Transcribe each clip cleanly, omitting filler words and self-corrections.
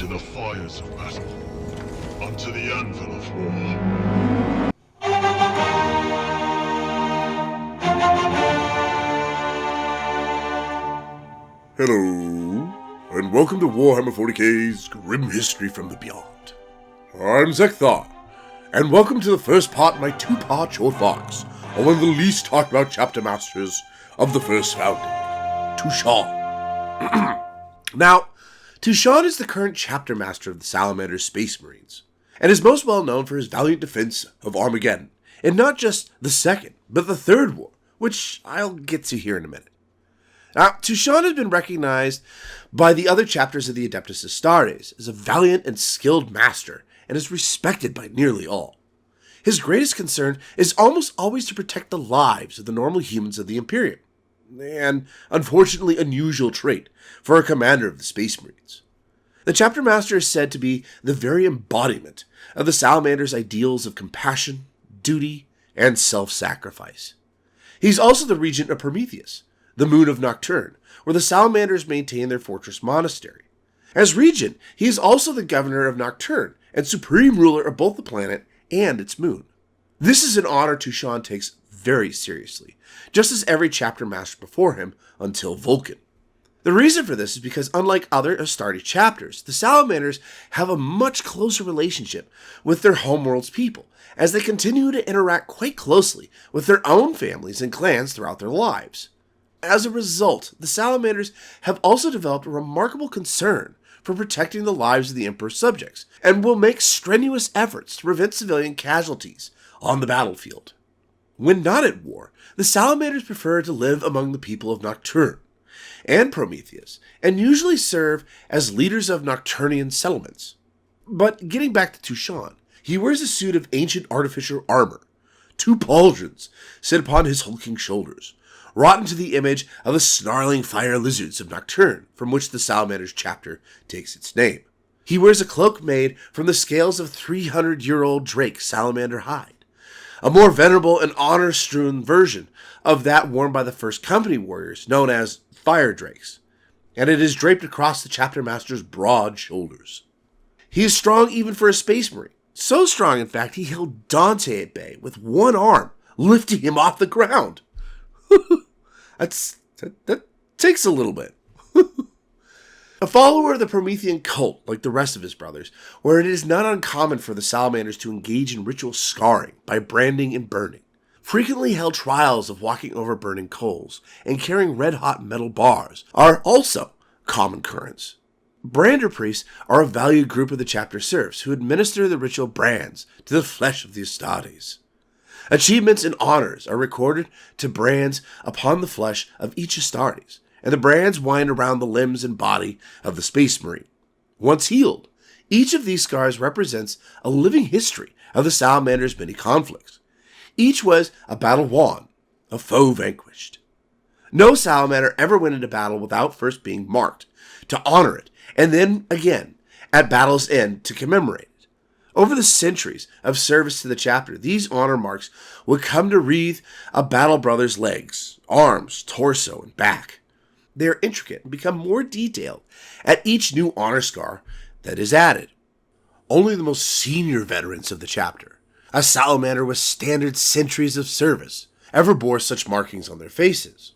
into the fires of battle, onto the anvil of war. Hello, and welcome to Warhammer 40k's Grim History from the Beyond. I'm Zeckthar, and welcome to the first part of my two-part short fox on one of the least talked about chapter masters of the first founding, Tushan. Now, Tushan is the current chapter master of the Salamanders Space Marines, and is most well known for his valiant defense of Armageddon, in not just the second, but the third war, which I'll get to here in a minute. Now, Tushan has been recognized by the other chapters of the Adeptus Astartes as a valiant and skilled master, and is respected by nearly all. His greatest concern is almost always to protect the lives of the normal humans of the Imperium, an unfortunately unusual trait for a commander of the Space Marines. The chapter master is said to be the very embodiment of the Salamanders' ideals of compassion, duty, and self-sacrifice. He's also the regent of Prometheus, the moon of Nocturne, where the Salamanders maintain their fortress monastery. As regent, he is also the governor of Nocturne and supreme ruler of both the planet and its moon. This is an honor Tushan takes very seriously, just as every chapter master before him until Vulcan. The reason for this is because, unlike other Astartes chapters, the Salamanders have a much closer relationship with their homeworld's people, as they continue to interact quite closely with their own families and clans throughout their lives. As a result, the Salamanders have also developed a remarkable concern for protecting the lives of the Emperor's subjects, and will make strenuous efforts to prevent civilian casualties on the battlefield. When not at war, the Salamanders prefer to live among the people of Nocturne and Prometheus, and usually serve as leaders of Nocturnian settlements. But getting back to Tushan, he wears a suit of ancient artificial armor. 2 pauldrons sit upon his hulking shoulders, wrought into the image of the snarling fire lizards of Nocturne, from which the Salamanders chapter takes its name. He wears a cloak made from the scales of 300-year-old drake salamander hide, a more venerable and honor-strewn version of that worn by the First Company warriors, known as fire drakes, and it is draped across the chapter master's broad shoulders. He is strong even for a space marine, so strong in fact he held Dante at bay with one arm, lifting him off the ground. That takes a little bit. A follower of the Promethean cult, like the rest of his brothers, where it is not uncommon for the Salamanders to engage in ritual scarring by branding and burning, frequently held trials of walking over burning coals and carrying red-hot metal bars are also common currents. Brander priests are a valued group of the chapter serfs who administer the ritual brands to the flesh of the Astartes. Achievements and honors are recorded to brands upon the flesh of each Astartes, and the brands wind around the limbs and body of the Space Marine. Once healed, each of these scars represents a living history of the Salamanders' many conflicts. Each was a battle won, a foe vanquished. No Salamander ever went into battle without first being marked, to honor it, and then again, at battle's end, to commemorate it. Over the centuries of service to the chapter, these honor marks would come to wreathe a battle brother's legs, arms, torso, and back. They are intricate and become more detailed at each new honor scar that is added. Only the most senior veterans of the chapter, a salamander with standard centuries of service, ever bore such markings on their faces,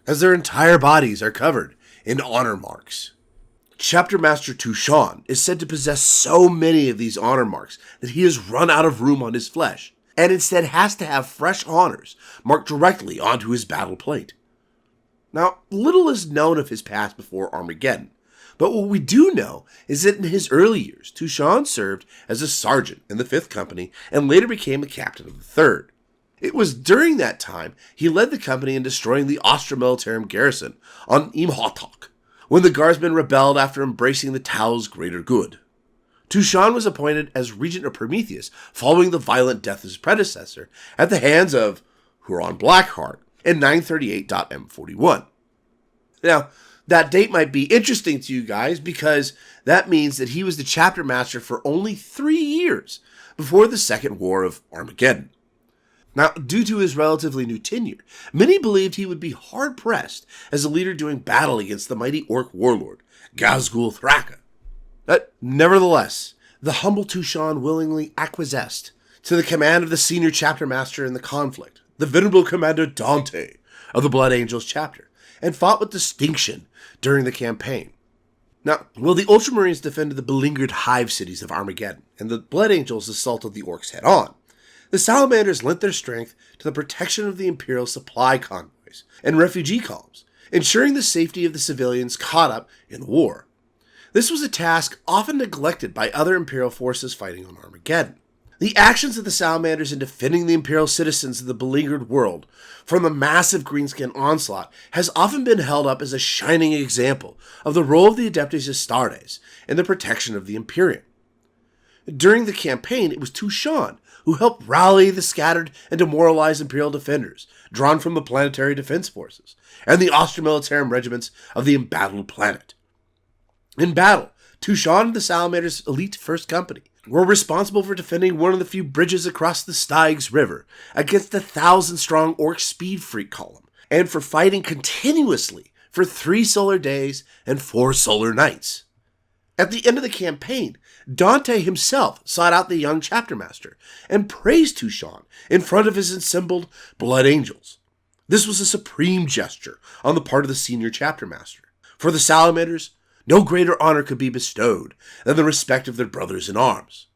as their entire bodies are covered in honor marks. Chapter Master Tushan is said to possess so many of these honor marks that he has run out of room on his flesh, and instead has to have fresh honors marked directly onto his battle plate. Now, little is known of his past before Armageddon, but what we do know is that in his early years, Tushan served as a sergeant in the 5th Company and later became a captain of the 3rd. It was during that time he led the company in destroying the Austro-Militarum garrison on Imhotep, when the guardsmen rebelled after embracing the Tau's greater good. Tushan was appointed as regent of Prometheus following the violent death of his predecessor at the hands of Huron Blackheart in 938.M41. Now, that date might be interesting to you guys because that means that he was the chapter master for only 3 years before the Second War of Armageddon. Now, due to his relatively new tenure, many believed he would be hard-pressed as a leader doing battle against the mighty orc warlord, Ghazghul Thraka. Nevertheless, the humble Tushan willingly acquiesced to the command of the senior chapter master in the conflict, the venerable Commander Dante of the Blood Angels chapter, and fought with distinction during the campaign. Now, while the Ultramarines defended the beleaguered hive cities of Armageddon, and the Blood Angels assaulted the Orcs head-on, the Salamanders lent their strength to the protection of the Imperial supply convoys and refugee columns, ensuring the safety of the civilians caught up in the war. This was a task often neglected by other Imperial forces fighting on Armageddon. The actions of the Salamanders in defending the Imperial citizens of the beleaguered world from the massive greenskin onslaught has often been held up as a shining example of the role of the Adeptus Astartes in the protection of the Imperium. During the campaign, it was Tushan who helped rally the scattered and demoralized Imperial defenders drawn from the planetary defense forces and the Austromilitarum regiments of the embattled planet. In battle, Tushan and the Salamander's elite First Company were responsible for defending one of the few bridges across the Styx River against the 1,000-strong Orc Speed Freak column, and for fighting continuously for 3 solar days and 4 solar nights. At the end of the campaign, Dante himself sought out the young chapter master and praised Tushan in front of his assembled Blood Angels. This was a supreme gesture on the part of the senior chapter master. For the Salamanders, no greater honor could be bestowed than the respect of their brothers in arms.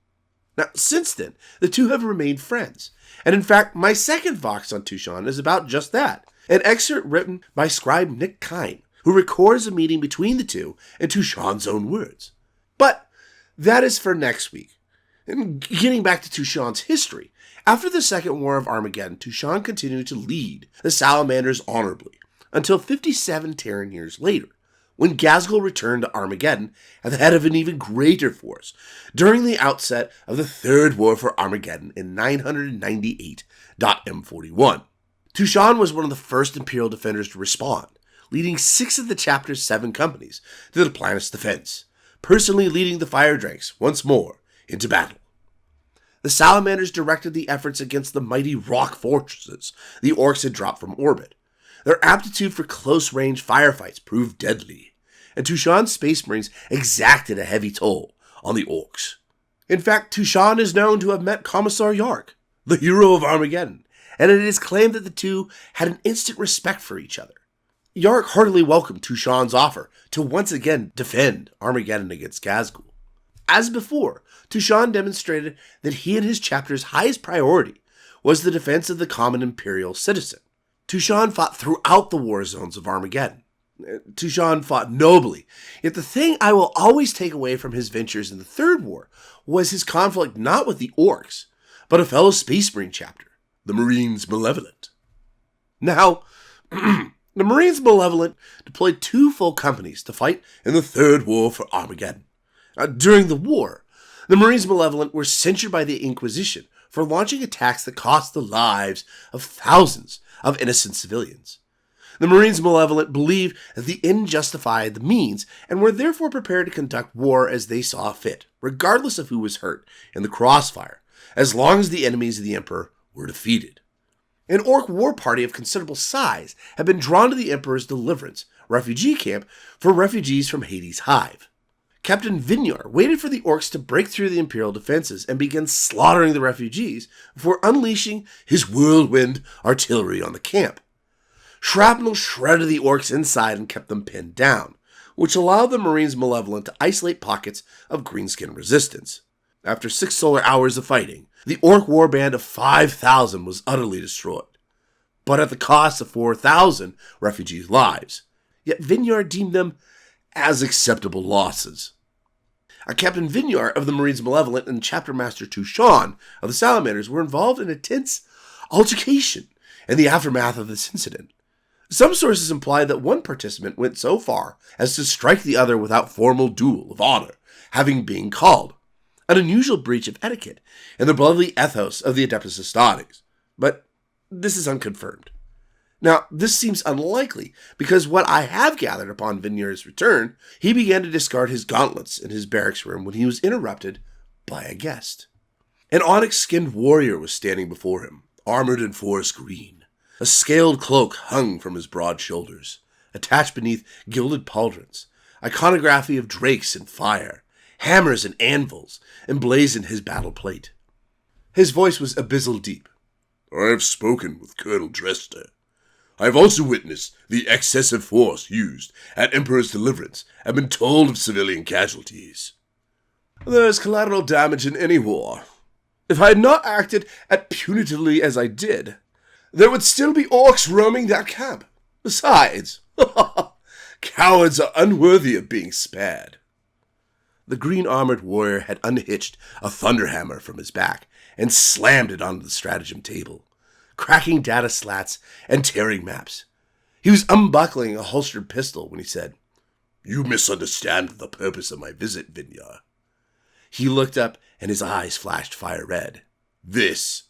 Now, since then, the two have remained friends, and in fact, my second Vox on Tushan is about just that, an excerpt written by scribe Nick Kine, who records a meeting between the two in Tushan's own words. But that is for next week. And getting back to Tushan's history, after the Second War of Armageddon, Tushan continued to lead the Salamanders honorably, until 57 Terran years later, when Ghazghkull returned to Armageddon at the head of an even greater force during the outset of the Third War for Armageddon in 998.M41. Tushan was one of the first Imperial defenders to respond, leading 6 of the chapter's 7 companies to the planet's defense, personally leading the Fire Drakes once more into battle. The Salamanders directed the efforts against the mighty rock fortresses the Orcs had dropped from orbit. Their aptitude for close-range firefights proved deadly, and Tushan's Space Marines exacted a heavy toll on the Orcs. In fact, Tushan is known to have met Commissar Yark, the hero of Armageddon, and it is claimed that the two had an instant respect for each other. Yark heartily welcomed Tushan's offer to once again defend Armageddon against Ghazghkull. As before, Tushan demonstrated that he and his chapter's highest priority was the defense of the common Imperial citizen. Tushan fought throughout the war zones of Armageddon. Tushan fought nobly, yet the thing I will always take away from his ventures in the Third War was his conflict not with the Orcs, but a fellow Space Marine chapter, the Marines Malevolent. Now, the Marines Malevolent deployed 2 full companies to fight in the Third War for Armageddon. During the war, the Marines Malevolent were censured by the Inquisition for launching attacks that cost the lives of thousands of innocent civilians. The Marines Malevolent believed that the end justified the means and were therefore prepared to conduct war as they saw fit, regardless of who was hurt in the crossfire, as long as the enemies of the Emperor were defeated. An Orc war party of considerable size had been drawn to the Emperor's Deliverance refugee camp for refugees from Hades' hive. Captain Vinyar waited for the Orcs to break through the Imperial defenses and begin slaughtering the refugees before unleashing his whirlwind artillery on the camp. Shrapnel shredded the Orcs inside and kept them pinned down, which allowed the Marines Malevolent to isolate pockets of greenskin resistance. After 6 solar hours of fighting, the Orc warband of 5,000 was utterly destroyed, but at the cost of 4,000 refugees' lives. Yet Vinyar deemed them as acceptable losses. Captain Vinyar of the Marines Malevolent and Chapter Master Tushan of the Salamanders were involved in a tense altercation in the aftermath of this incident. Some sources imply that one participant went so far as to strike the other without formal duel of honor having been called, an unusual breach of etiquette in the bloodly ethos of the Adeptus Astartes, but this is unconfirmed. Now, this seems unlikely, because what I have gathered upon Vinyar's return, he began to discard his gauntlets in his barracks room when he was interrupted by a guest. An onyx-skinned warrior was standing before him, armored in forest green. A scaled cloak hung from his broad shoulders, attached beneath gilded pauldrons, iconography of drakes and fire, hammers and anvils emblazoned his battle plate. His voice was abyssal deep. I have spoken with Colonel Dresser. I have also witnessed the excessive force used at Emperor's deliverance and been told of civilian casualties. There is collateral damage in any war. If I had not acted as punitively as I did, there would still be orcs roaming that camp. Besides, cowards are unworthy of being spared. The green-armored warrior had unhitched a thunderhammer from his back and slammed it onto the stratagem table, cracking data slats and tearing maps. He was unbuckling a holstered pistol when he said, You misunderstand the purpose of my visit, Vinyar. He looked up and his eyes flashed fire red. This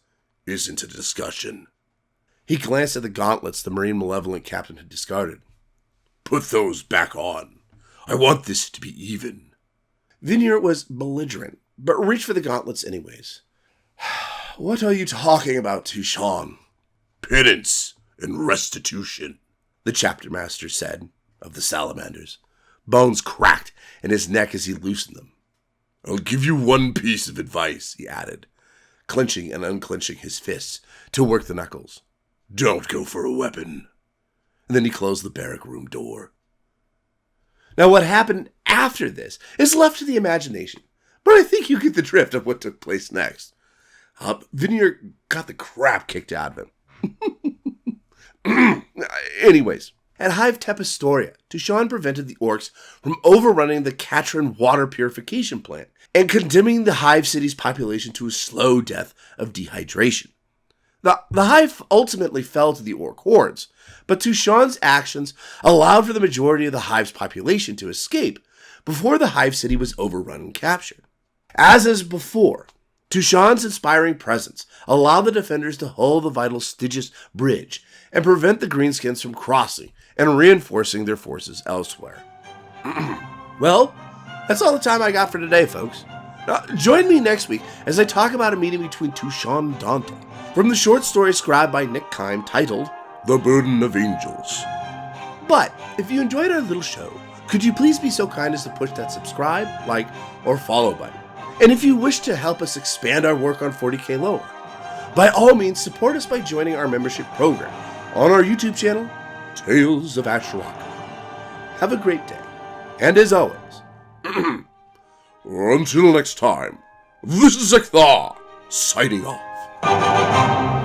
isn't a discussion. He glanced at the gauntlets the Marine Malevolent captain had discarded. Put those back on. I want this to be even. Vinyar was belligerent, but reached for the gauntlets anyways. What are you talking about, Tushan? Penance and restitution, the chapter master said of the Salamanders. Bones cracked in his neck as he loosened them. I'll give you one piece of advice, he added, clenching and unclenching his fists to work the knuckles. Don't go for a weapon. And then he closed the barrack room door. Now what happened after this is left to the imagination, but I think you get the drift of what took place next. Vinyar got the crap kicked out of him. Anyways, at Hive Tepistoria, Tushan prevented the orcs from overrunning the Katrin water purification plant and condemning the Hive city's population to a slow death of dehydration. The Hive ultimately fell to the orc hordes, but Tushan's actions allowed for the majority of the Hive's population to escape before the Hive city was overrun and captured. As is before, Tushan's inspiring presence allowed the defenders to hold the vital Stygius bridge and prevent the Greenskins from crossing and reinforcing their forces elsewhere. Well, that's all the time I got for today, folks. Join me next week as I talk about a meeting between Tushan and Dante from the short story scribed by Nick Kime titled The Burden of Angels. But if you enjoyed our little show, could you please be so kind as to push that subscribe, like, or follow button? And if you wish to help us expand our work on 40K lower, by all means support us by joining our membership program on our YouTube channel, Tales of Ashraka. Have a great day, and as always, until next time, this is Zeckthar, signing off.